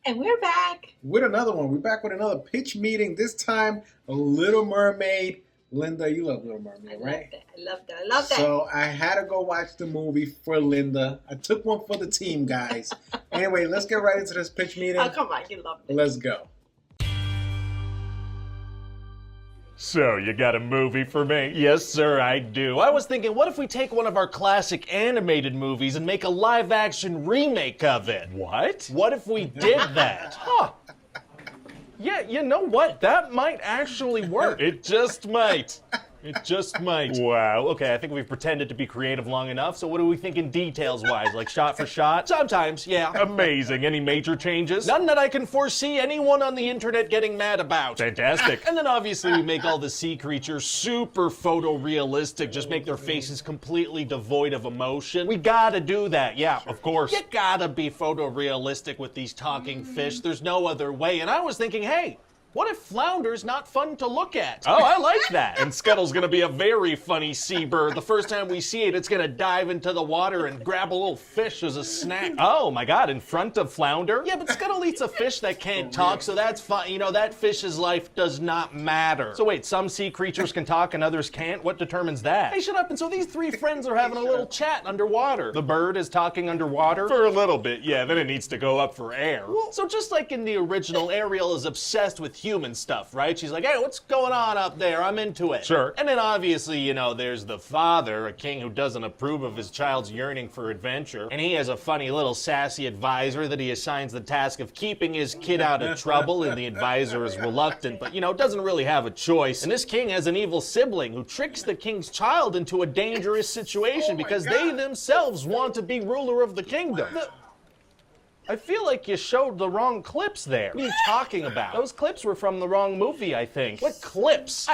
And we're back. With another one. We're back with another pitch meeting. This time, a Little Mermaid. Linda, you love Little Mermaid, right? I love that. So I had to go watch the movie for Linda. I took one for the team, guys. Anyway, let's get right into this pitch meeting. Oh, come on. You love it. Let's go. So, you got a movie for me? Yes, sir, I do. I was thinking, what if we take one of our classic animated movies and make a live-action remake of it? What? What if we did that? Huh. Yeah, you know what? That might actually work. It just might. It just might. Wow, okay, I think we've pretended to be creative long enough, so what do we think in details-wise? Like shot for shot? Sometimes, yeah. Amazing. Any major changes? None that I can foresee anyone on the internet getting mad about. Fantastic. And then obviously we make all the sea creatures super photorealistic, just make their faces completely devoid of emotion. We gotta do that, yeah, of course. You gotta be photorealistic with these talking fish. There's no other way. And I was thinking, hey, what if Flounder's not fun to look at? Oh, I like that. And Scuttle's gonna be a very funny seabird. The first time we see it, it's gonna dive into the water and grab a little fish as a snack. Oh my God, in front of Flounder? Yeah, but Scuttle eats a fish that can't talk, so that's fine. You know, that fish's life does not matter. So wait, some sea creatures can talk and others can't? What determines that? Hey, shut up. And so these three friends are having a little chat underwater. The bird is talking underwater? For a little bit, yeah, then it needs to go up for air. So just like in the original, Ariel is obsessed with human stuff, right? She's like, hey, what's going on up there? I'm into it. Sure. And then obviously, you know, there's the father, a king who doesn't approve of his child's yearning for adventure. And he has a funny little sassy advisor that he assigns the task of keeping his kid out of trouble, and the advisor is reluctant, but, you know, doesn't really have a choice. And this king has an evil sibling who tricks the king's child into a dangerous situation because they themselves want to be ruler of the kingdom. I feel like you showed the wrong clips there. What are you talking about? Those clips were from the wrong movie, I think. What clips?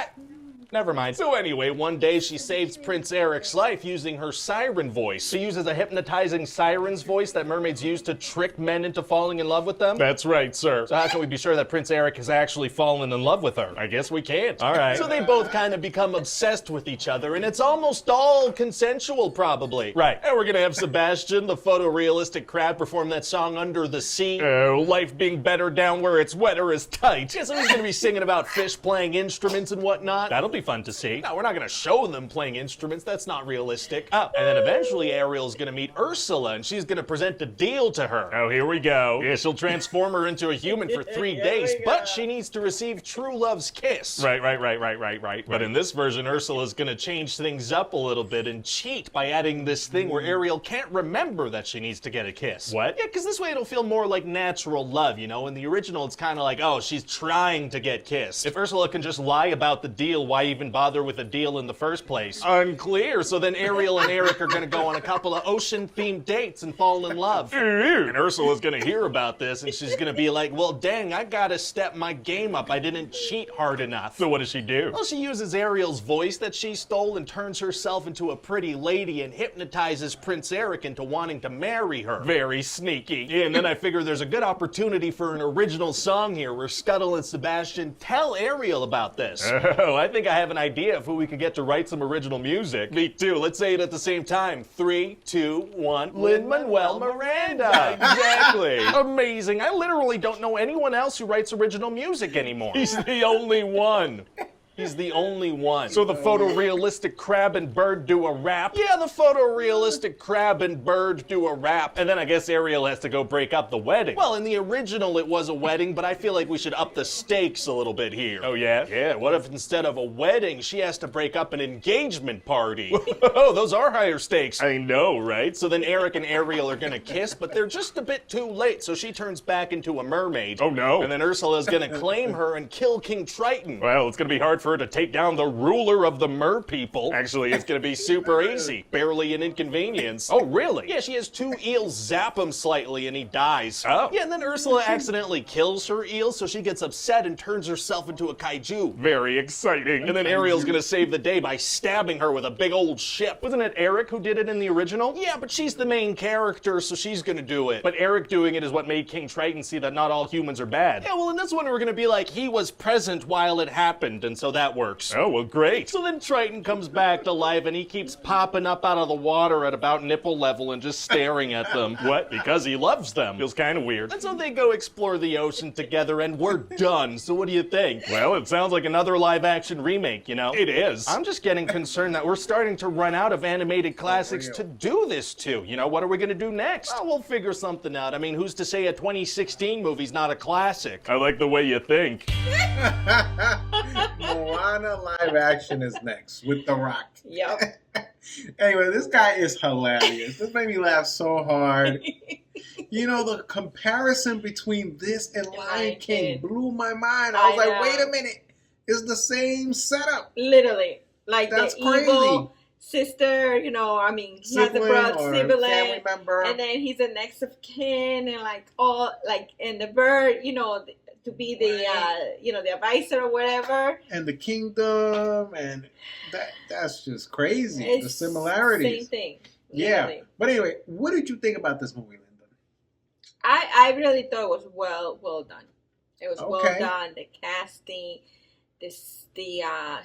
Never mind. So anyway, one day she saves Prince Eric's life using her siren voice. She uses a hypnotizing siren's voice that mermaids use to trick men into falling in love with them. That's right, sir. So how can we be sure that Prince Eric has actually fallen in love with her? I guess we can't. All right. So they both kind of become obsessed with each other, and it's almost all consensual, probably. Right. And we're gonna have Sebastian, the photorealistic crab, perform that song Under the Sea. Life being better down where it's wetter is tight. Yeah, so he's gonna be singing about fish playing instruments and whatnot. That'll be fun to see. No, we're not gonna show them playing instruments. That's not realistic. Oh, and then eventually Ariel's gonna meet Ursula, and she's gonna present a deal to her. Oh, here we go. Yeah, she'll transform her into a human for 3 days, but she needs to receive true love's kiss. Right. But in this version, Ursula's gonna change things up a little bit and cheat by adding this thing where Ariel can't remember that she needs to get a kiss. What? Yeah, because this way it'll feel more like natural love, you know? In the original, it's kind of like, oh, she's trying to get kissed. If Ursula can just lie about the deal, why even bother with a deal in the first place? Unclear. So then Ariel and Eric are gonna go on a couple of ocean-themed dates and fall in love. And Ursula's gonna hear about this, and she's gonna be like, well, dang, I gotta step my game up. I didn't cheat hard enough. So what does she do? Well, she uses Ariel's voice that she stole and turns herself into a pretty lady and hypnotizes Prince Eric into wanting to marry her. Very sneaky. Yeah, and then I figure there's a good opportunity for an original song here where Scuttle and Sebastian tell Ariel about this. Oh, I think I have an idea of who we could get to write some original music. Me too. Let's say it at the same time. 3, 2, 1. Lin-Manuel Miranda. Exactly. Amazing. I literally don't know anyone else who writes original music anymore. He's the only one. He's the only one. So the photorealistic crab and bird do a rap? Yeah, the photorealistic crab and bird do a rap. And then I guess Ariel has to go break up the wedding. Well, in the original it was a wedding, but I feel like we should up the stakes a little bit here. Oh yeah? Yeah, what if instead of a wedding, she has to break up an engagement party? Oh, those are higher stakes. I know, right? So then Eric and Ariel are gonna kiss, but they're just a bit too late, so she turns back into a mermaid. Oh no. And then Ursula's gonna claim her and kill King Triton. Well, it's gonna be hard for her to take down the ruler of the mer people. Actually, it's gonna be super easy. Barely an inconvenience. Oh, really? Yeah, she has 2 eels zap him slightly and he dies. Oh. Yeah, and then Ursula accidentally kills her eel, so she gets upset and turns herself into a kaiju. Very exciting. And then Ariel's gonna save the day by stabbing her with a big old ship. Wasn't it Eric who did it in the original? Yeah, but she's the main character, so she's gonna do it. But Eric doing it is what made King Triton see that not all humans are bad. Yeah, well, in this one we're gonna be like, he was present while it happened, and so that works. Oh, well, great. So then Triton comes back to life and he keeps popping up out of the water at about nipple level and just staring at them. What? Because he loves them. Feels kind of weird. And so they go explore the ocean together and we're done. So what do you think? Well, it sounds like another live action remake, you know? It is. I'm just getting concerned that we're starting to run out of animated classics to do this to. You know, what are we gonna do next? Well, we'll figure something out. I mean, who's to say a 2016 movie's not a classic? I like the way you think. Moana live action is next with The Rock. Yep. Anyway, this guy is hilarious. This made me laugh so hard. You know, the comparison between this and Lion King blew my mind. I was like, wait a minute. It's the same setup. Literally. Like That's the crazy. evil sister, you know, I mean, he has a brother, sibling, family member. and then he's the next of kin, and like all, like, and the bird, you know, to be the, you know, the advisor or whatever. And the kingdom, and that's just crazy. It's the similarities. Same thing. Yeah. Literally. But anyway, what did you think about this movie, Linda? I really thought it was well done. It was well Okay. done. The casting,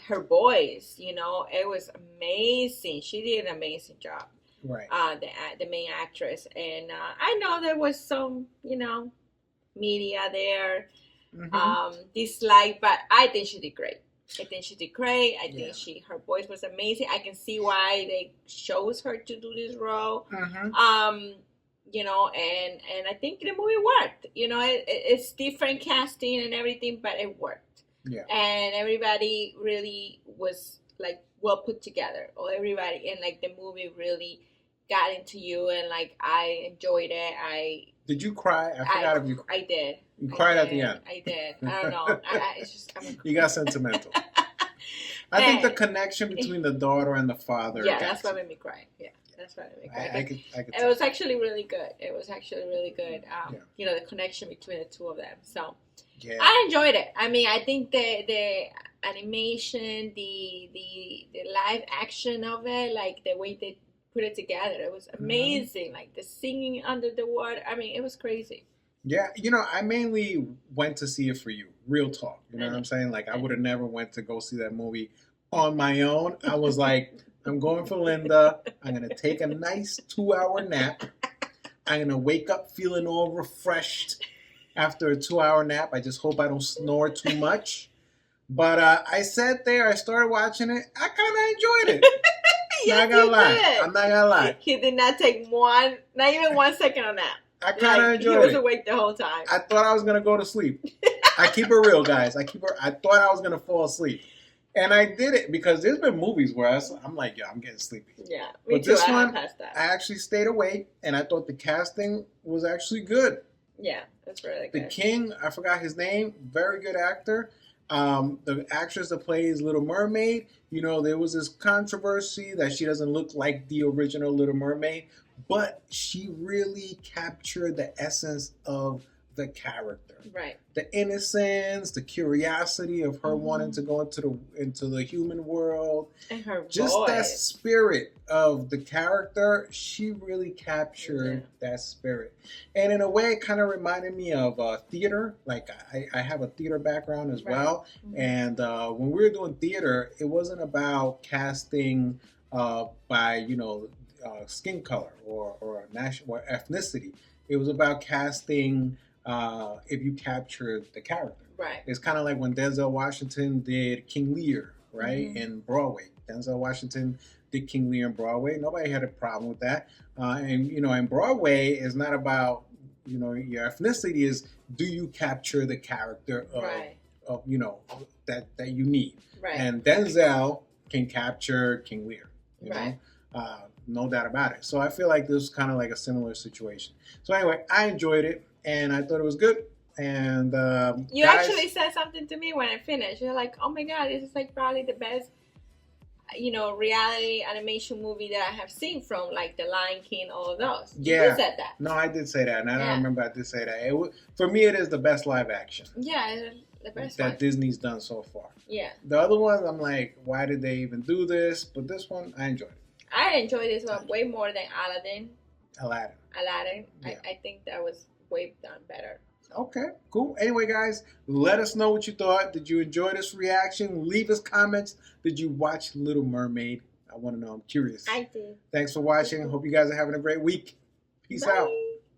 her voice, you know, it was amazing. She did an amazing job. Right. The main actress, and I know there was some, you know, media there dislike, but I think she did great. I think her voice was amazing. I can see why they chose her to do this role. You know, and I think the movie worked. You know, it's different casting and everything, but it worked. Yeah. And everybody really was like well put together. Or everybody, and like the movie really got into you, and like I enjoyed it. Did you cry? I forgot if you. I did. You cried at the end. I did. I don't know. It's just You got sentimental. I think the connection between the daughter and the father. Yeah, that's what made me cry. Yeah, that's what made me cry. I could it was actually really good. Yeah. You know, the connection between the two of them. So yeah. I enjoyed it. I mean, I think the animation, the live action of it, like the way they put it together, it was amazing. Like the singing under the water. I mean, it was crazy. Yeah, you know, I mainly went to see it for you. Real talk. You know what I'm saying? Like, I would have never went to go see that movie on my own. I was like, I'm going for Linda. I'm going to take a nice 2-hour nap. I'm going to wake up feeling all refreshed after a 2-hour nap. I just hope I don't snore too much. But I sat there. I started watching it. I kind of enjoyed it. Yes, not gonna lie. did. I'm not going to lie. He did not take not even 1 second on that. I kind of enjoyed it. He was awake the whole time. I thought I was going to go to sleep. I keep it real, guys. I thought I was going to fall asleep. And I did it because there's been movies where I'm like, yo, I'm getting sleepy. Yeah, me But too. this I one, passed that. I actually stayed awake, and I thought the casting was actually good. Yeah, that's really The good. king, I forgot his name, very good actor. The actress that plays Little Mermaid, you know, there was this controversy that she doesn't look like the original Little Mermaid, but she really captured the essence of the character. Right. The innocence, the curiosity of her wanting to go into the human world. And her Just voice. that spirit of the character, she really captured that spirit. And in a way, it kind of reminded me of theater. Like, I have a theater background as well. And when we were doing theater, it wasn't about casting by, you know, skin color or national or ethnicity. It was about casting if you captured the character. Right. It's kind of like when Denzel Washington did King Lear, right, in Broadway. Denzel Washington did King Lear in Broadway. Nobody had a problem with that. And, you know, in Broadway, it's not about, you know, your ethnicity. Is do you capture the character of you know, that you need. Right. And Denzel can capture King Lear, you know? No doubt about it. So I feel like this is kind of like a similar situation. So anyway, I enjoyed it, and I thought it was good. And You guys, actually said something to me when I finished. You're like, oh my God, this is like probably the best, you know, reality animation movie that I have seen from like The Lion King, all of those. Yeah. You said that. No, I did say that, and I don't remember I did say that. For me, it is the best live action Yeah, it's the best that one. Disney's done so far. Yeah. The other ones, I'm like, why did they even do this? But this one, I enjoyed it. I enjoyed this one way more than Aladdin. Aladdin. Aladdin. Yeah. I think that was way done better. Okay, cool. Anyway, guys, let us know what you thought. Did you enjoy this reaction? Leave us comments. Did you watch Little Mermaid? I want to know. I'm curious. I did. Thanks for watching. Hope you guys are having a great week. Peace Bye. out.